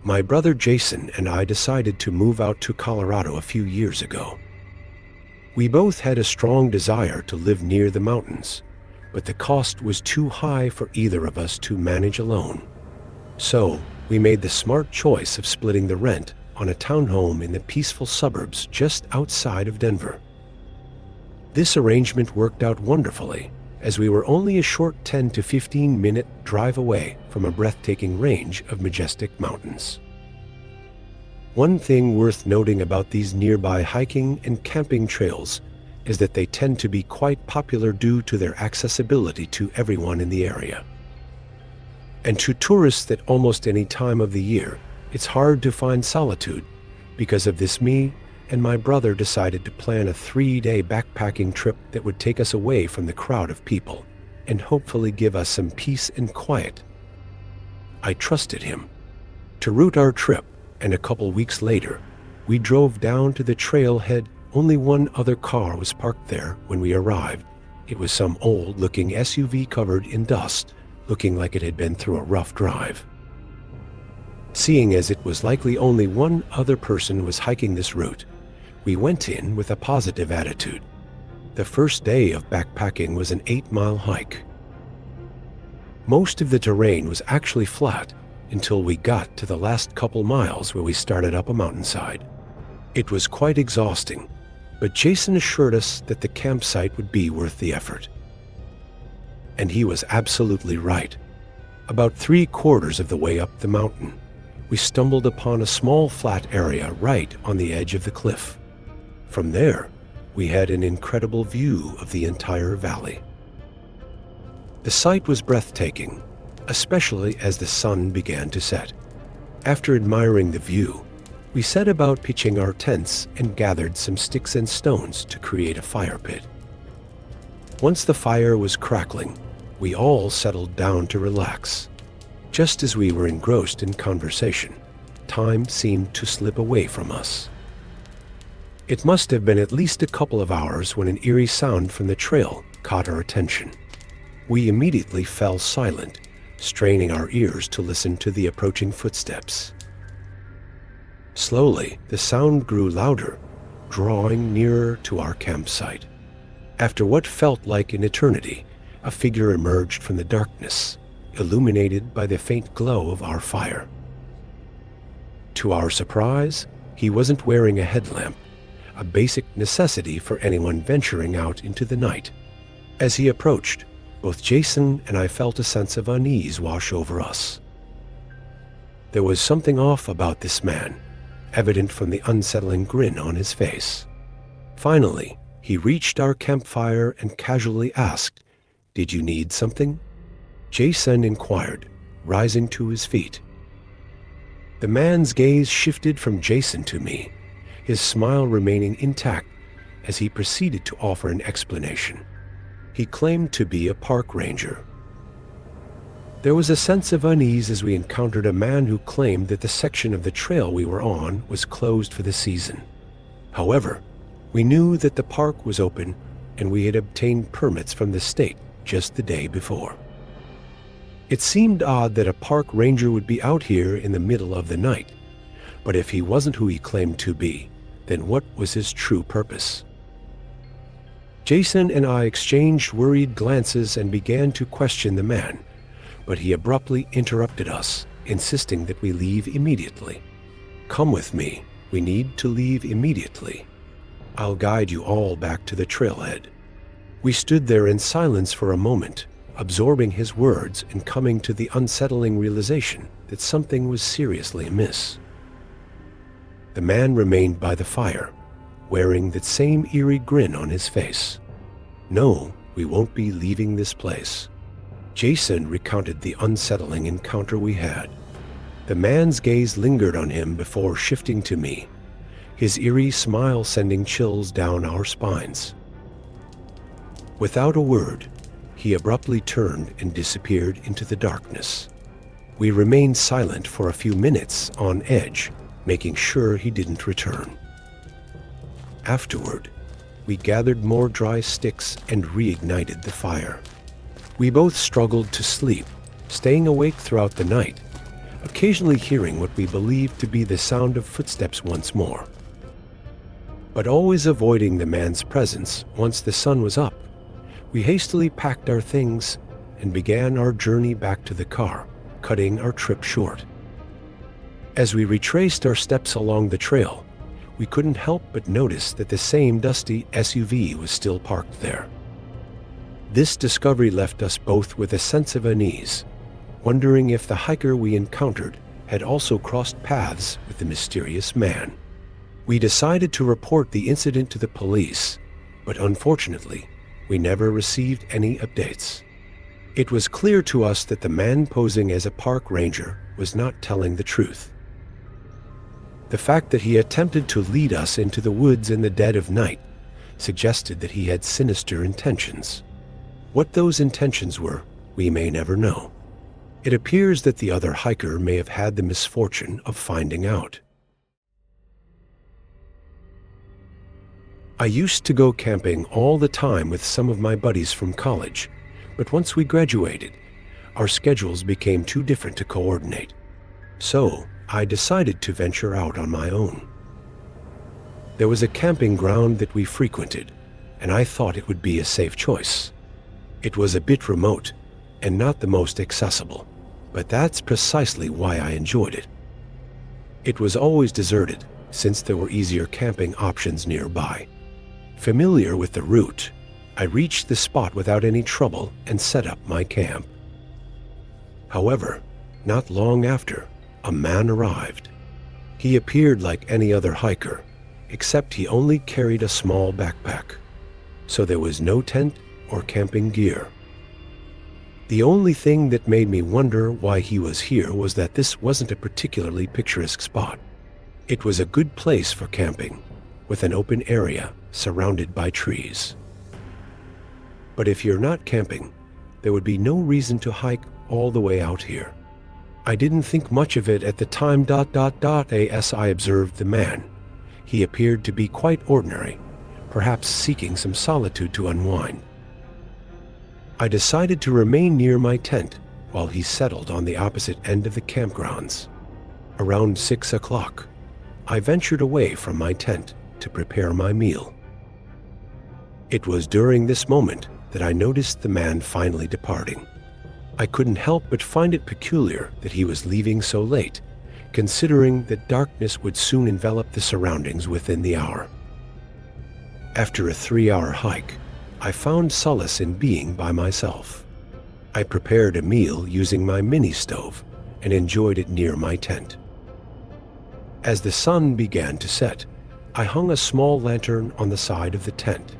My brother Jason and I decided to move out to Colorado a few years ago. We both had a strong desire to live near the mountains, but the cost was too high for either of us to manage alone. So, we made the smart choice of splitting the rent on a townhome in the peaceful suburbs just outside of Denver. This arrangement worked out wonderfully, as we were only a short 10 to 15-minute drive away from a breathtaking range of majestic mountains. One thing worth noting about these nearby hiking and camping trails is that they tend to be quite popular due to their accessibility to everyone in the area. And to tourists at almost any time of the year, it's hard to find solitude. Because of this, me and my brother decided to plan a 3-day backpacking trip that would take us away from the crowd of people and hopefully give us some peace and quiet. I trusted him to route our trip, and a couple weeks later, we drove down to the trailhead. Only one other car was parked there when we arrived. It was some old-looking SUV covered in dust, looking like it had been through a rough drive. Seeing as it was likely only one other person was hiking this route, we went in with a positive attitude. The first day of backpacking was an 8-mile hike. Most of the terrain was actually flat until we got to the last couple miles where we started up a mountainside. It was quite exhausting, but Jason assured us that the campsite would be worth the effort. And he was absolutely right. About 3/4 of the way up the mountain, we stumbled upon a small flat area right on the edge of the cliff. From there, we had an incredible view of the entire valley. The sight was breathtaking, especially as the sun began to set. After admiring the view, we set about pitching our tents and gathered some sticks and stones to create a fire pit. Once the fire was crackling, we all settled down to relax. Just as we were engrossed in conversation, time seemed to slip away from us. It must have been at least a couple of hours when an eerie sound from the trail caught our attention. We immediately fell silent, straining our ears to listen to the approaching footsteps. Slowly, the sound grew louder, drawing nearer to our campsite. After what felt like an eternity, a figure emerged from the darkness, illuminated by the faint glow of our fire. To our surprise, he wasn't wearing a headlamp, a basic necessity for anyone venturing out into the night. As he approached, both Jason and I felt a sense of unease wash over us. There was something off about this man, evident from the unsettling grin on his face. Finally, he reached our campfire and casually asked, "Did you need something?" Jason inquired, rising to his feet. The man's gaze shifted from Jason to me, his smile remaining intact as he proceeded to offer an explanation. He claimed to be a park ranger. There was a sense of unease as we encountered a man who claimed that the section of the trail we were on was closed for the season. However, we knew that the park was open and we had obtained permits from the state just the day before. It seemed odd that a park ranger would be out here in the middle of the night, but if he wasn't who he claimed to be, then what was his true purpose? Jason and I exchanged worried glances and began to question the man, but he abruptly interrupted us, insisting that we leave immediately. "Come with me. We need to leave immediately. I'll guide you all back to the trailhead." We stood there in silence for a moment, absorbing his words and coming to the unsettling realization that something was seriously amiss. The man remained by the fire, wearing that same eerie grin on his face. "No, we won't be leaving this place." Jason recounted the unsettling encounter we had. The man's gaze lingered on him before shifting to me, his eerie smile sending chills down our spines. Without a word, he abruptly turned and disappeared into the darkness. We remained silent for a few minutes on edge, making sure he didn't return. Afterward, we gathered more dry sticks and reignited the fire. We both struggled to sleep, staying awake throughout the night, occasionally hearing what we believed to be the sound of footsteps once more, but always avoiding the man's presence once the sun was up. We hastily packed our things and began our journey back to the car, cutting our trip short. As we retraced our steps along the trail, we couldn't help but notice that the same dusty SUV was still parked there. This discovery left us both with a sense of unease, wondering if the hiker we encountered had also crossed paths with the mysterious man. We decided to report the incident to the police, but unfortunately, we never received any updates. It was clear to us that the man posing as a park ranger was not telling the truth. The fact that he attempted to lead us into the woods in the dead of night suggested that he had sinister intentions. What those intentions were, we may never know. It appears that the other hiker may have had the misfortune of finding out. I used to go camping all the time with some of my buddies from college, but once we graduated, our schedules became too different to coordinate. So, I decided to venture out on my own. There was a camping ground that we frequented, and I thought it would be a safe choice. It was a bit remote and not the most accessible, but that's precisely why I enjoyed it. It was always deserted, since there were easier camping options nearby. Familiar with the route, I reached the spot without any trouble and set up my camp. However, not long after, a man arrived. He appeared like any other hiker, except he only carried a small backpack, so there was no tent or camping gear. The only thing that made me wonder why he was here was that this wasn't a particularly picturesque spot. It was a good place for camping, with an open area surrounded by trees. But if you're not camping, there would be no reason to hike all the way out here. I didn't think much of it at the time. As I observed the man, he appeared to be quite ordinary, perhaps seeking some solitude to unwind. I decided to remain near my tent while he settled on the opposite end of the campgrounds. Around 6 o'clock, I ventured away from my tent to prepare my meal. It was during this moment that I noticed the man finally departing. I couldn't help but find it peculiar that he was leaving so late, considering that darkness would soon envelop the surroundings within the hour. After a 3-hour hike, I found solace in being by myself. I prepared a meal using my mini stove and enjoyed it near my tent. As the sun began to set, I hung a small lantern on the side of the tent.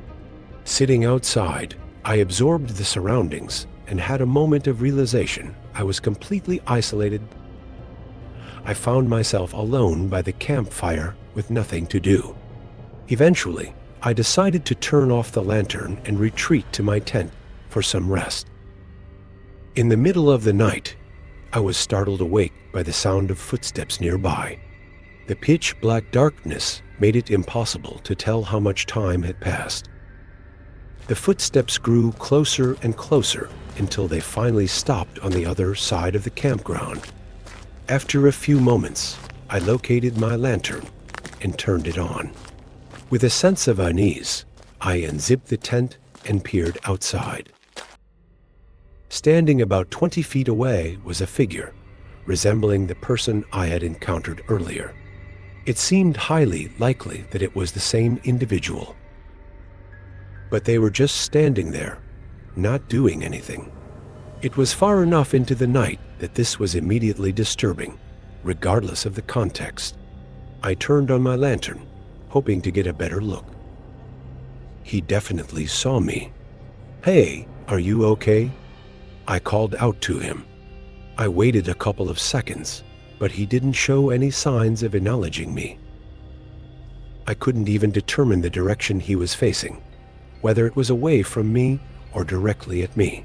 Sitting outside, I absorbed the surroundings and had a moment of realization I was completely isolated. I found myself alone by the campfire with nothing to do. Eventually, I decided to turn off the lantern and retreat to my tent for some rest. In the middle of the night, I was startled awake by the sound of footsteps nearby. The pitch-black darkness made it impossible to tell how much time had passed. The footsteps grew closer and closer until they finally stopped on the other side of the campground. After a few moments, I located my lantern and turned it on. With a sense of unease, I unzipped the tent and peered outside. Standing about 20 feet away was a figure, resembling the person I had encountered earlier. It seemed highly likely that it was the same individual. But they were just standing there, not doing anything. It was far enough into the night that this was immediately disturbing, regardless of the context. I turned on my lantern, hoping to get a better look. He definitely saw me. "Hey, are you okay?" I called out to him. I waited a couple of seconds, but he didn't show any signs of acknowledging me. I couldn't even determine the direction he was facing, whether it was away from me or directly at me.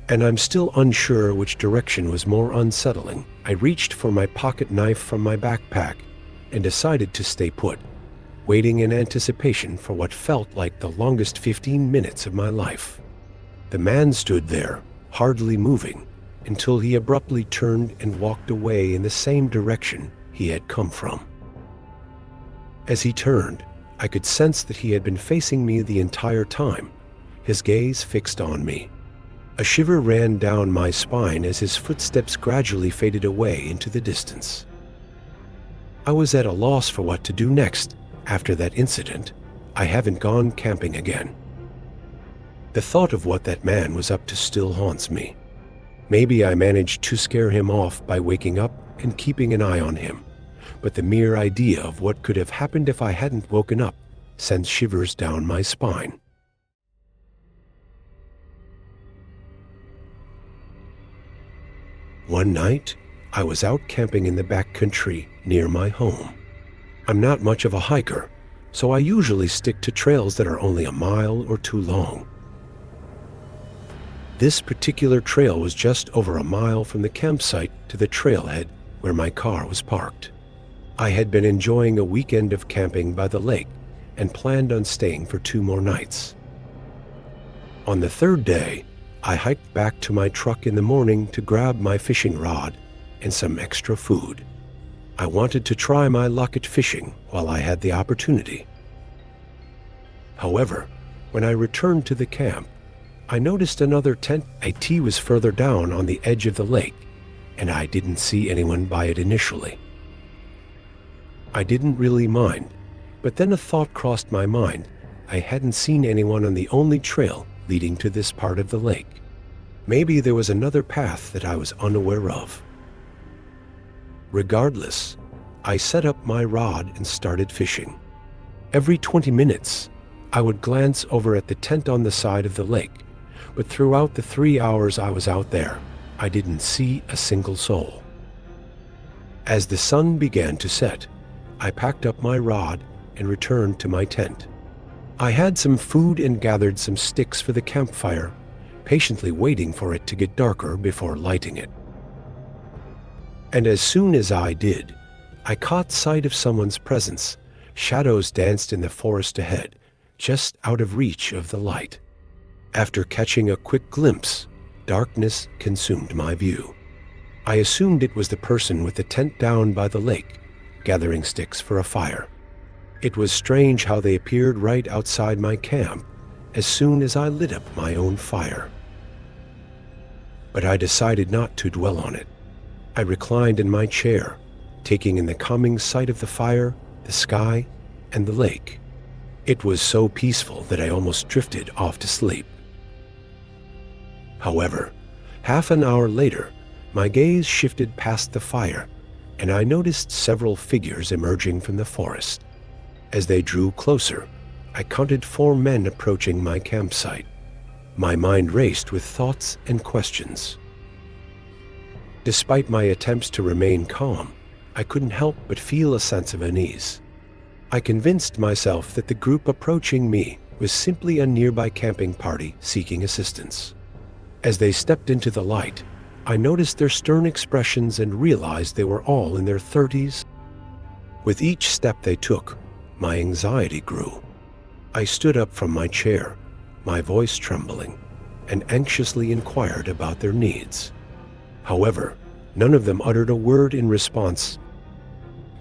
And I'm still unsure which direction was more unsettling. I reached for my pocket knife from my backpack and decided to stay put, waiting in anticipation for what felt like the longest 15 minutes of my life. The man stood there, hardly moving, until he abruptly turned and walked away in the same direction he had come from. As he turned, I could sense that he had been facing me the entire time, his gaze fixed on me. A shiver ran down my spine as his footsteps gradually faded away into the distance. I was at a loss for what to do next. After that incident, I haven't gone camping again. The thought of what that man was up to still haunts me. Maybe I managed to scare him off by waking up and keeping an eye on him, but the mere idea of what could have happened if I hadn't woken up sends shivers down my spine. One night, I was out camping in the backcountry near my home. I'm not much of a hiker, so I usually stick to trails that are only a mile or two long. This particular trail was just over a mile from the campsite to the trailhead where my car was parked. I had been enjoying a weekend of camping by the lake and planned on staying for 2 more nights. On the 3rd day, I hiked back to my truck in the morning to grab my fishing rod and some extra food. I wanted to try my luck at fishing while I had the opportunity. However, when I returned to the camp, I noticed another tent. It was further down on the edge of the lake, and I didn't see anyone by it initially. I didn't really mind, but then a thought crossed my mind. I hadn't seen anyone on the only trail leading to this part of the lake. Maybe there was another path that I was unaware of. Regardless, I set up my rod and started fishing. Every 20 minutes, I would glance over at the tent on the side of the lake, but throughout the 3 hours I was out there, I didn't see a single soul. As the sun began to set, I packed up my rod and returned to my tent. I had some food and gathered some sticks for the campfire, patiently waiting for it to get darker before lighting it. And as soon as I did, I caught sight of someone's presence. Shadows danced in the forest ahead, just out of reach of the light. After catching a quick glimpse, darkness consumed my view. I assumed it was the person with the tent down by the lake, gathering sticks for a fire. It was strange how they appeared right outside my camp as soon as I lit up my own fire. But I decided not to dwell on it. I reclined in my chair, taking in the calming sight of the fire, the sky, and the lake. It was so peaceful that I almost drifted off to sleep. However, half an hour later, my gaze shifted past the fire, and I noticed several figures emerging from the forest. As they drew closer, I counted 4 men approaching my campsite. My mind raced with thoughts and questions. Despite my attempts to remain calm, I couldn't help but feel a sense of unease. I convinced myself that the group approaching me was simply a nearby camping party seeking assistance. As they stepped into the light, I noticed their stern expressions and realized they were all in their 30s. With each step they took, my anxiety grew. I stood up from my chair, my voice trembling, and anxiously inquired about their needs. However, none of them uttered a word in response.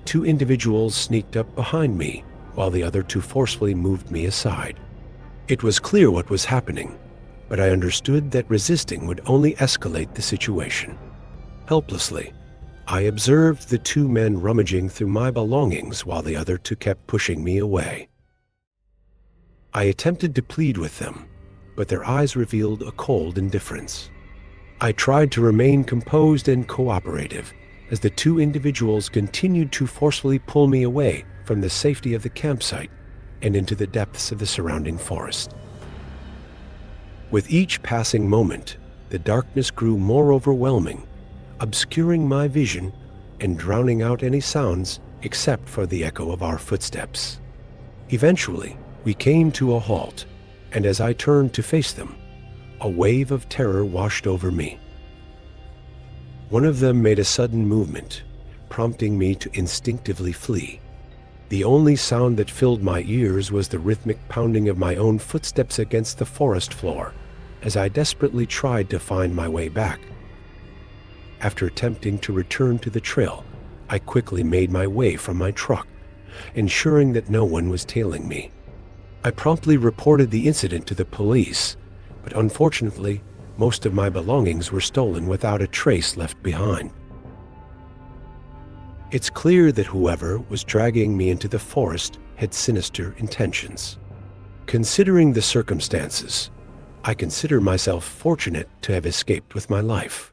2 individuals sneaked up behind me, while the other 2 forcefully moved me aside. It was clear what was happening, but I understood that resisting would only escalate the situation. Helplessly, I observed the 2 men rummaging through my belongings while the other 2 kept pushing me away. I attempted to plead with them, but their eyes revealed a cold indifference. I tried to remain composed and cooperative as the 2 individuals continued to forcefully pull me away from the safety of the campsite and into the depths of the surrounding forest. With each passing moment, the darkness grew more overwhelming, obscuring my vision and drowning out any sounds except for the echo of our footsteps. Eventually, we came to a halt, and as I turned to face them, a wave of terror washed over me. One of them made a sudden movement, prompting me to instinctively flee. The only sound that filled my ears was the rhythmic pounding of my own footsteps against the forest floor as I desperately tried to find my way back. After attempting to return to the trail, I quickly made my way from my truck, ensuring that no one was tailing me. I promptly reported the incident to the police, but unfortunately, most of my belongings were stolen without a trace left behind. It's clear that whoever was dragging me into the forest had sinister intentions. Considering the circumstances, I consider myself fortunate to have escaped with my life.